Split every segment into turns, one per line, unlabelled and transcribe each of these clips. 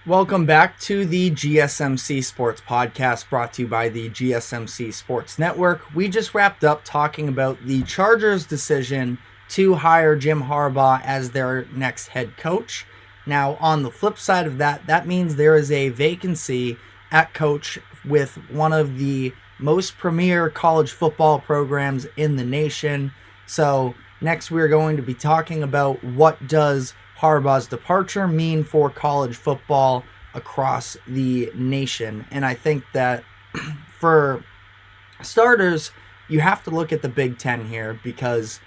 Welcome back to the GSMC Sports Podcast brought to you by the GSMC Sports Network. We just wrapped up talking about the Chargers' decision to hire Jim Harbaugh as their next head coach. Now, on the flip side of that, that means there is a vacancy at coach with one of the most premier college football programs in the nation. So, next we're going to be talking about what does Harbaugh's departure mean for college football across the nation. And I think that for starters, you have to look at the Big Ten here, because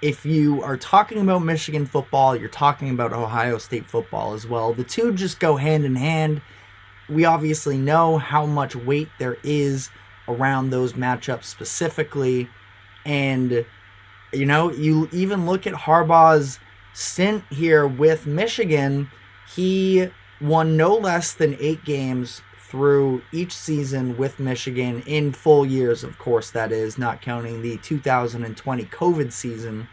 if you are talking about Michigan football, you're talking about Ohio State football as well. The two just go hand in hand. We obviously know how much weight there is around those matchups specifically. And, you even look at Harbaugh's stint here with Michigan. He won no less than 8 games through each season with Michigan in full years, of course, that is, not counting the 2020 COVID season.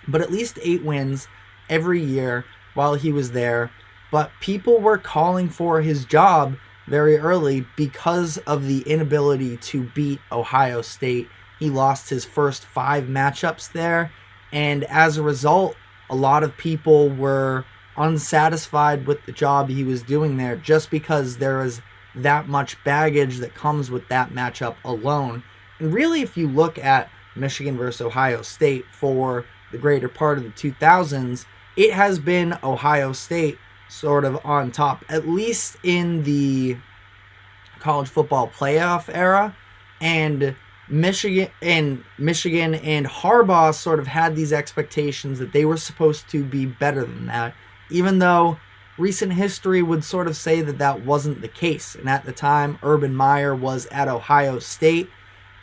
But at least 8 wins every year while he was there. But people were calling for his job very early because of the inability to beat Ohio State. He lost his first 5 matchups there, and as a result, a lot of people were unsatisfied with the job he was doing there just because there was that much baggage that comes with that matchup alone. And really, if you look at Michigan versus Ohio State for the greater part of the 2000s, it has been Ohio State sort of on top, at least in the college football playoff era. And Michigan and Harbaugh sort of had these expectations that they were supposed to be better than that, even though recent history would sort of say that that wasn't the case. And at the time, Urban Meyer was at Ohio State,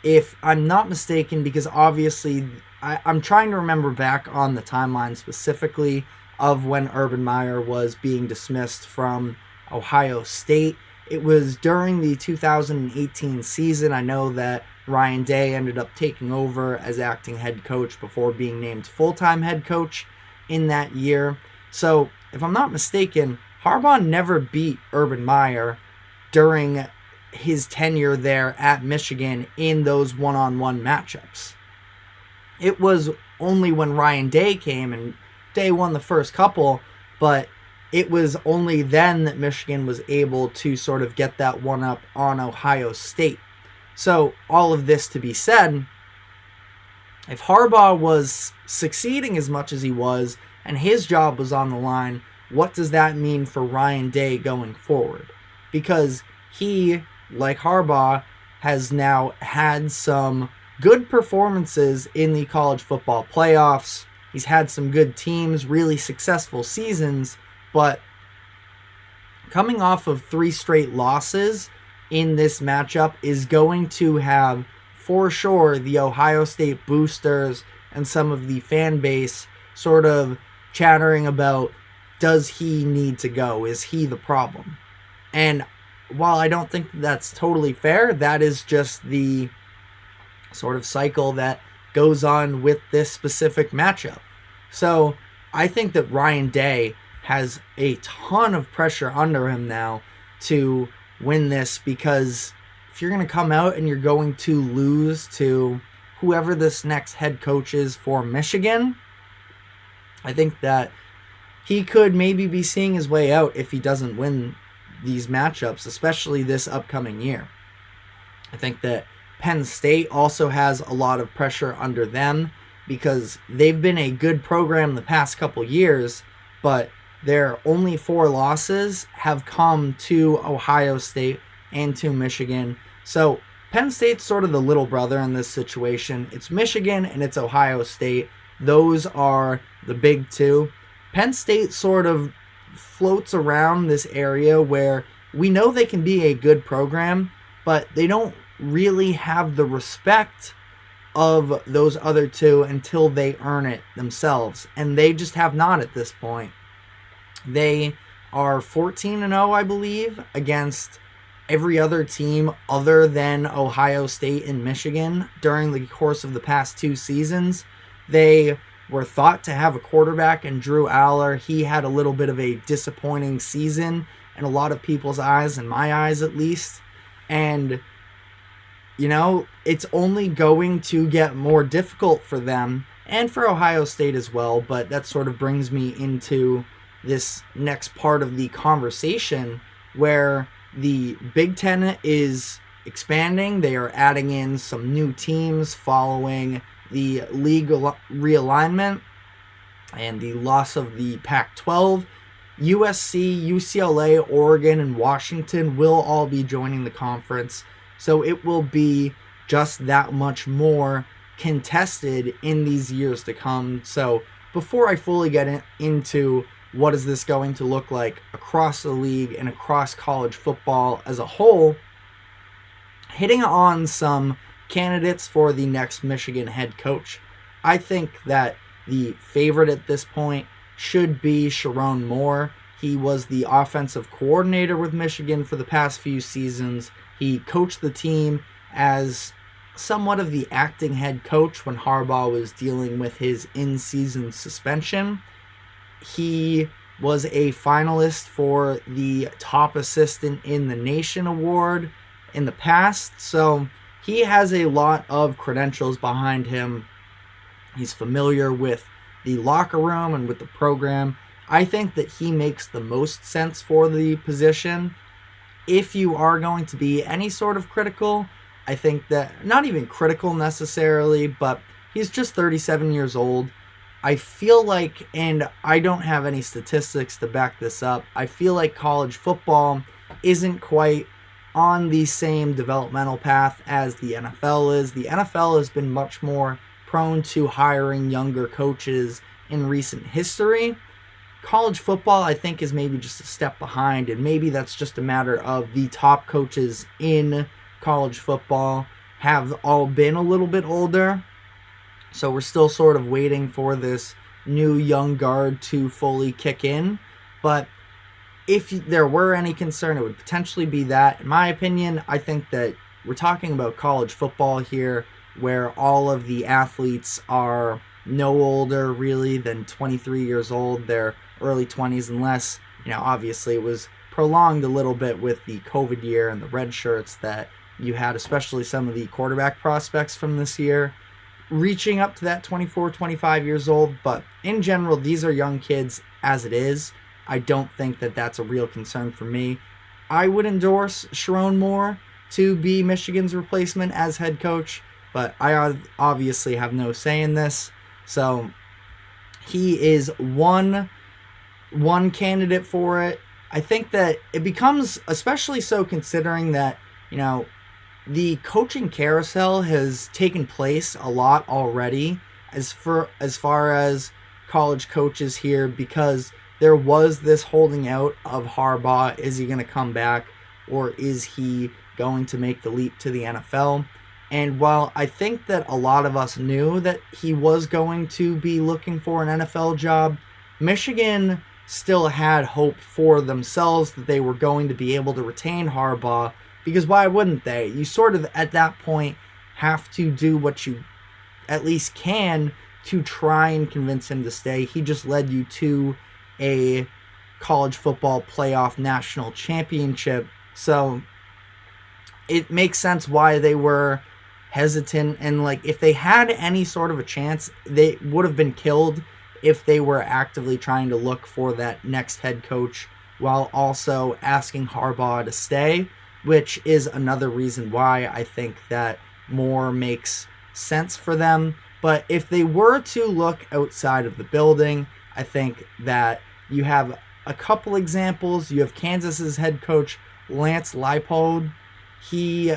if I'm not mistaken, because obviously I'm trying to remember back on the timeline specifically of when Urban Meyer was being dismissed from Ohio State. It was during the 2018 season. I know that Ryan Day ended up taking over as acting head coach before being named full-time head coach in that year. So, if I'm not mistaken, Harbaugh never beat Urban Meyer during his tenure there at Michigan in those one-on-one matchups. It was only when Ryan Day came, and Day won the first couple, but it was only then that Michigan was able to sort of get that one up on Ohio State. So, all of this to be said, if Harbaugh was succeeding as much as he was, and his job was on the line, what does that mean for Ryan Day going forward? Because he, like Harbaugh, has now had some good performances in the college football playoffs. He's had some good teams, really successful seasons, but coming off of 3 straight losses in this matchup is going to have, for sure, the Ohio State boosters and some of the fan base sort of chattering about, does he need to go? Is he the problem? And while I don't think that's totally fair, that is just the sort of cycle that goes on with this specific matchup. So I think that Ryan Day has a ton of pressure under him now to win this, because if you're going to come out and you're going to lose to whoever this next head coach is for Michigan, I think that he could maybe be seeing his way out if he doesn't win these matchups, especially this upcoming year. I think that Penn State also has a lot of pressure under them because they've been a good program the past couple years, but their only 4 losses have come to Ohio State and to Michigan. So Penn State's sort of the little brother in this situation. It's Michigan and it's Ohio State. Those are the big 2. Penn State sort of floats around this area where we know they can be a good program, but they don't really have the respect of those other 2 until they earn it themselves. And they just have not at this point. They are 14-0, I believe, against every other team other than Ohio State and Michigan during the course of the past 2 seasons. They were thought to have a quarterback in Drew Aller. He had a little bit of a disappointing season in a lot of people's eyes, in my eyes at least. And, it's only going to get more difficult for them and for Ohio State as well. But that sort of brings me into this next part of the conversation where the Big Ten is expanding. They are adding in some new teams following the league realignment and the loss of the Pac-12. USC, UCLA, Oregon, and Washington will all be joining the conference. So it will be just that much more contested in these years to come. So before I fully get into what is this going to look like across the league and across college football as a whole, hitting on some candidates for the next Michigan head coach. I think that the favorite at this point should be Sharon Moore. He was the offensive coordinator with Michigan for the past few seasons. He coached the team as somewhat of the acting head coach when Harbaugh was dealing with his in-season suspension. He was a finalist for the Top Assistant in the Nation award in the past, so he has a lot of credentials behind him. He's familiar with the locker room and with the program. I think that he makes the most sense for the position. If you are going to be any sort of critical, I think that, not even critical necessarily, but he's just 37 years old. I feel like, and I don't have any statistics to back this up, I feel like college football isn't quite on the same developmental path as the NFL is. The NFL has been much more prone to hiring younger coaches in recent history. College football, I think, is maybe just a step behind, and maybe that's just a matter of the top coaches in college football have all been a little bit older. So we're still sort of waiting for this new young guard to fully kick in. But if there were any concern, it would potentially be that. In my opinion, I think that we're talking about college football here, where all of the athletes are no older really than 23 years old. They're early 20s, unless, obviously it was prolonged a little bit with the COVID year and the red shirts that you had, especially some of the quarterback prospects from this year, reaching up to that 24, 25 years old. But in general, these are young kids as it is. I don't think that that's a real concern for me. I would endorse Sharon Moore to be Michigan's replacement as head coach, but I obviously have no say in this. So he is one candidate for it. I think that it becomes especially so considering that, the coaching carousel has taken place a lot already as far as college coaches here, because there was this holding out of Harbaugh. Is he going to come back, or is he going to make the leap to the NFL? And while I think that a lot of us knew that he was going to be looking for an NFL job, Michigan still had hope for themselves that they were going to be able to retain Harbaugh, because why wouldn't they? You sort of, at that point, have to do what you at least can to try and convince him to stay. He just led you to a college football playoff national championship, so it makes sense why they were hesitant. And if they had any sort of a chance, they would have been killed if they were actively trying to look for that next head coach while also asking Harbaugh to stay, which is another reason why I think that Moore makes sense for them. But if they were to look outside of the building, I think that you have a couple examples. You have Kansas's head coach, Lance Leipold. He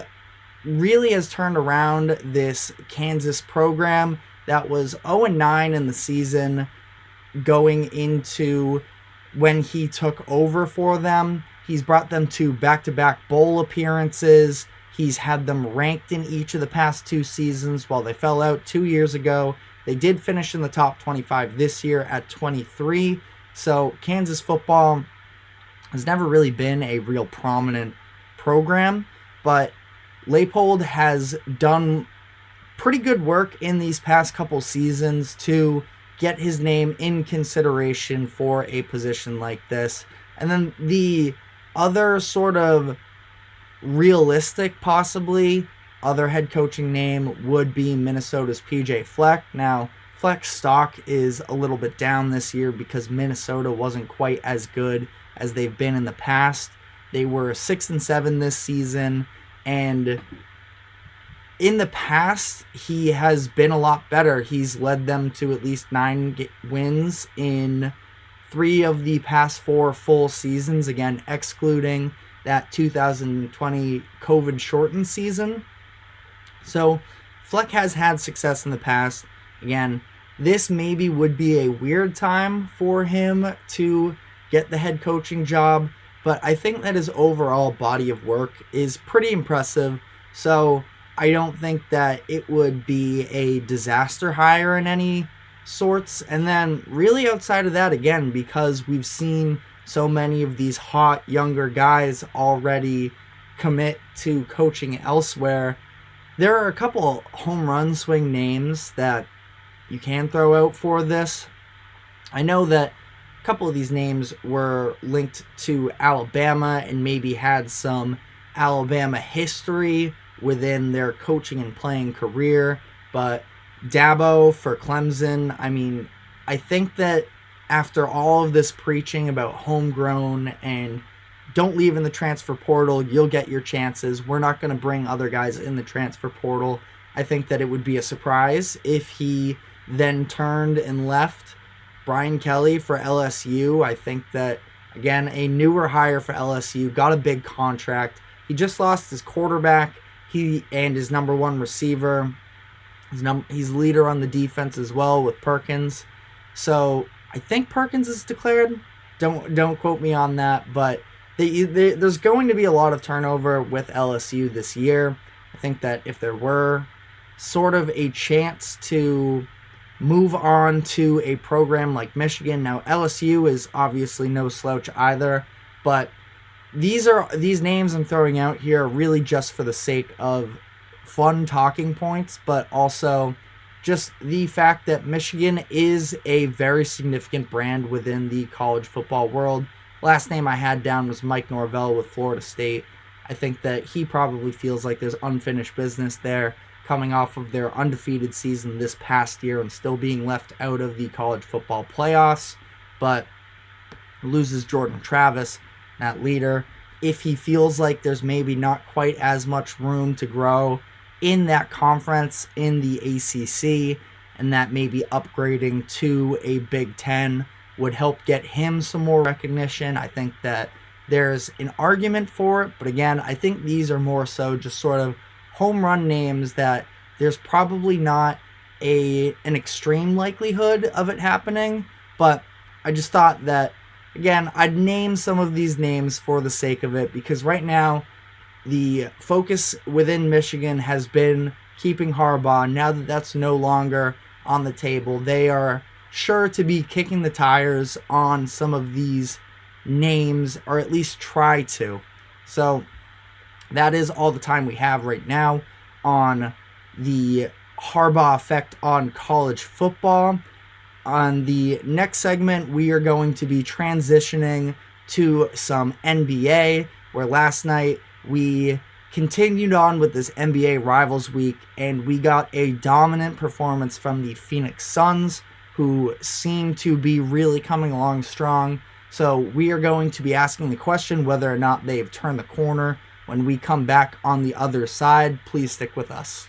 really has turned around this Kansas program that was 0-9 in the season going into when he took over for them. He's brought them to back-to-back bowl appearances. He's had them ranked in each of the past two seasons while they fell out 2 years ago. They did finish in the top 25 this year at 23. So Kansas football has never really been a real prominent program, but Leipold has done pretty good work in these past couple seasons to get his name in consideration for a position like this. And then the other sort of realistic, possibly, other head coaching name would be Minnesota's PJ Fleck. Now, Fleck's stock is a little bit down this year because Minnesota wasn't quite as good as they've been in the past. They were 6-7 this season, and in the past, he has been a lot better. He's led them to at least 9 wins in 3 of the past 4 full seasons, again, excluding that 2020 COVID-shortened season. So, Fleck has had success in the past. Again, this maybe would be a weird time for him to get the head coaching job, but I think that his overall body of work is pretty impressive. So, I don't think that it would be a disaster hire in any sorts. And then really outside of that, again, because we've seen so many of these hot younger guys already commit to coaching elsewhere, there are a couple home run swing names that you can throw out for this. I know that a couple of these names were linked to Alabama and maybe had some Alabama history within their coaching and playing career, but Dabo for Clemson, I mean, I think that after all of this preaching about homegrown and don't leave in the transfer portal, you'll get your chances, we're not going to bring other guys in the transfer portal, I think that it would be a surprise if he then turned and left. Brian Kelly for LSU, I think that, again, a newer hire for LSU, got a big contract. He just lost his quarterback, and his number 1 receiver. He's leader on the defense as well with Perkins. So I think Perkins is declared. Don't quote me on that, but there's going to be a lot of turnover with LSU this year. I think that if there were sort of a chance to move on to a program like Michigan, now LSU is obviously no slouch either, but these names I'm throwing out here are really just for the sake of fun talking points, but also just the fact that Michigan is a very significant brand within the college football world. Last name I had down was Mike Norvell with Florida State. I think that he probably feels like there's unfinished business there, coming off of their undefeated season this past year and still being left out of the college football playoffs, but loses Jordan Travis, that leader. If he feels like there's maybe not quite as much room to grow in that conference in the ACC, and that maybe upgrading to a Big Ten would help get him some more recognition, I think that there's an argument for it. But again, I think these are more so just sort of home run names that there's probably not an extreme likelihood of it happening, but I just thought that, again, I'd name some of these names for the sake of it, because right now the focus within Michigan has been keeping Harbaugh. Now that that's no longer on the table, they are sure to be kicking the tires on some of these names, or at least try to. So that is all the time we have right now on the Harbaugh effect on college football. On the next segment, we are going to be transitioning to some NBA, where last night we continued on with this NBA Rivals Week, and we got a dominant performance from the Phoenix Suns, who seem to be really coming along strong. So we are going to be asking the question whether or not they've turned the corner when we come back on the other side. Please stick with us.